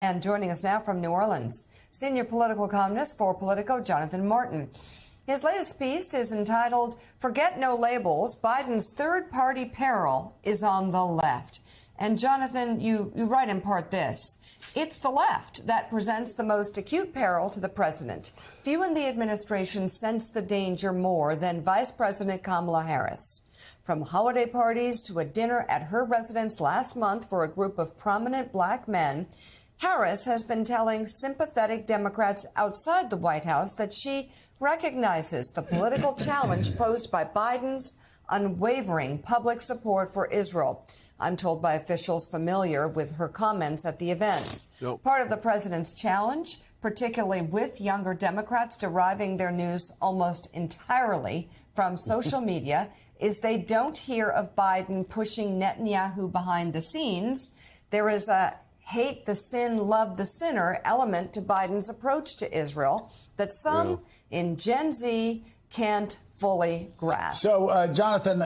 And joining us now from New Orleans, senior political columnist for Politico, Jonathan Martin. His latest piece is entitled, "Forget No Labels, Biden's Third-Party Peril is on the Left." And Jonathan, you write in part this: it's the left that presents the most acute peril to the president. Few in the administration sense the danger more than Vice President Kamala Harris. From holiday parties to a dinner at her residence last month for a group of prominent black men, Harris has been telling sympathetic Democrats outside the White House that she recognizes the political challenge posed by Biden's unwavering public support for Israel. I'm told by officials familiar with her comments at the events. Yep. Part of the president's challenge, particularly with younger Democrats deriving their news almost entirely from social media, is they don't hear of Biden pushing Netanyahu behind the scenes. There is a hate the sin, love the sinner element to Biden's approach to Israel that some in Gen Z can't fully grasp. So, Jonathan,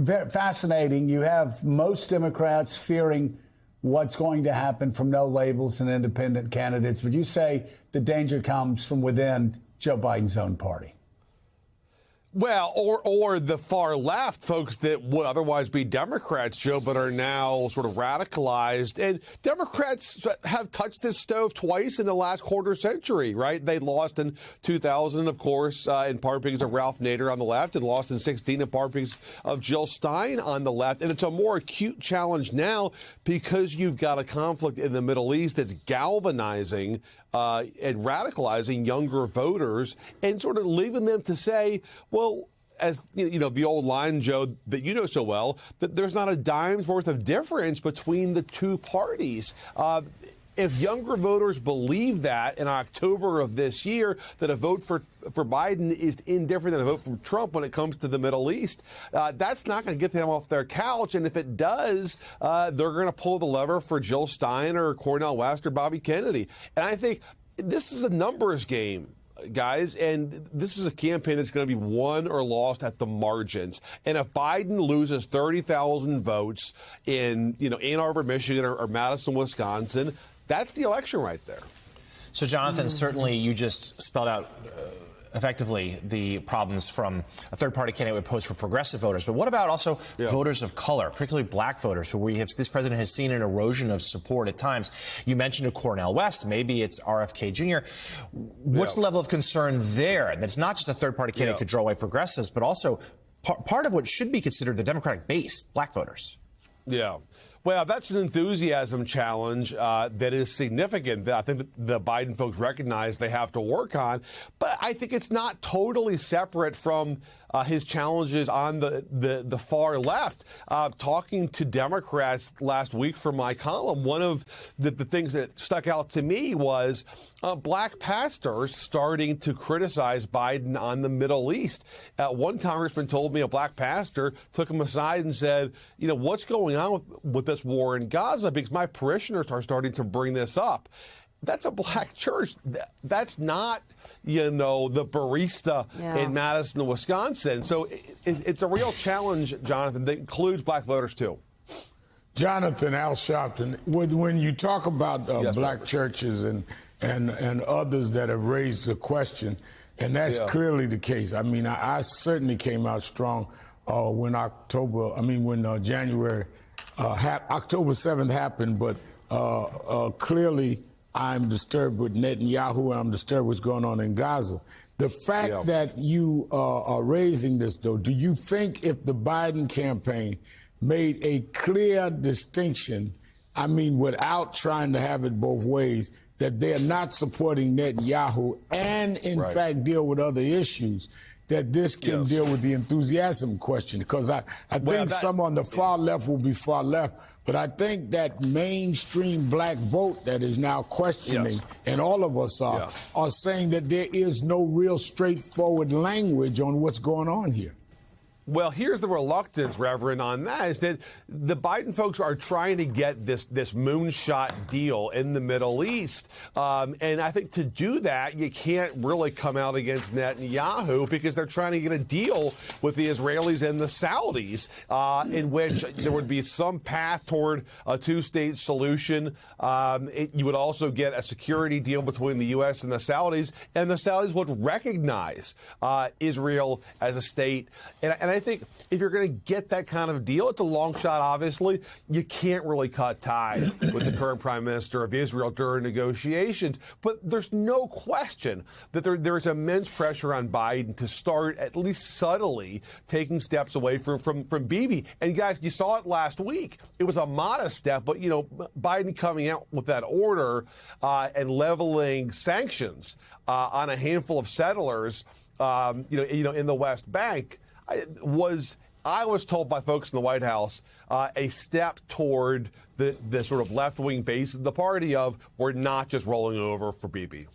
very fascinating. You have most Democrats fearing what's going to happen from no labels and independent candidates. But you say the danger comes from within Joe Biden's own party. Well, or the far left, folks that would otherwise be Democrats, Joe, but are now sort of radicalized. And Democrats have touched this stove twice in the last quarter century, right? They lost in 2000, of course, in part because of Ralph Nader on the left, and lost in 2016 in part because of Jill Stein on the left. And it's a more acute challenge now because you've got a conflict in the Middle East that's galvanizing and radicalizing younger voters and sort of leaving them to say, well, as you know, the old line, Joe, that you know so well, that there's not a dime's worth of difference between the two parties. If younger voters believe that in October of this year, that a vote for Biden is indifferent than a vote for Trump when it comes to the Middle East, that's not going to get them off their couch. And if it does, they're going to pull the lever for Jill Stein or Cornel West or Bobby Kennedy. And I think this is a numbers game, guys, and this is a campaign that's going to be won or lost at the margins. And if Biden loses 30,000 votes in, Ann Arbor, Michigan, or Madison, Wisconsin, that's the election right there. So, Jonathan, certainly you just spelled out effectively the problems from a third-party candidate would pose for progressive voters. But what about also voters of color, particularly black voters, who this president has seen an erosion of support at times? You mentioned a Cornel West. Maybe it's RFK Jr. What's the level of concern there? That it's not just a third-party candidate could draw away progressives, but also part of what should be considered the Democratic base, black voters. Yeah. Well, that's an enthusiasm challenge that is significant that I think the Biden folks recognize they have to work on. But I think it's not totally separate from his challenges on the far left. Talking to Democrats last week for my column, one of the things that stuck out to me was black pastors starting to criticize Biden on the Middle East. One congressman told me a black pastor took him aside and said, what's going on with this war in Gaza? Because my parishioners are starting to bring this up. That's a black church. That's not, the barista in Madison, Wisconsin. So it's a real challenge, Jonathan, that includes black voters, too. Jonathan, Al Sharpton, when you talk about black churches and others that have raised the question, and that's clearly the case. I mean, I certainly came out strong when January, October 7th happened, but clearly I'm disturbed with Netanyahu and I'm disturbed what's going on in Gaza. The fact that you are raising this, though, do you think if the Biden campaign made a clear distinction, without trying to have it both ways, that they're not supporting Netanyahu and, in fact, deal with other issues, that this can deal with the enthusiasm question? Because I think some on the far left will be far left, but I think that mainstream black vote that is now questioning, and all of us are saying that there is no real straightforward language on what's going on here. Well, here's the reluctance, Reverend, on that, is that the Biden folks are trying to get this moonshot deal in the Middle East. And I think to do that, you can't really come out against Netanyahu because they're trying to get a deal with the Israelis and the Saudis in which there would be some path toward a two-state solution. You would also get a security deal between the U.S. and the Saudis would recognize Israel as a state. And I think if you're going to get that kind of deal, it's a long shot, obviously. You can't really cut ties with the current prime minister of Israel during negotiations. But there's no question that there's immense pressure on Biden to start, at least subtly, taking steps away from Bibi. And guys, you saw it last week. It was a modest step, but, you know, Biden coming out with that order and leveling sanctions on a handful of settlers, in the West Bank, I was told by folks in the White House a step toward the sort of left-wing base of the party of we're not just rolling over for Bibi.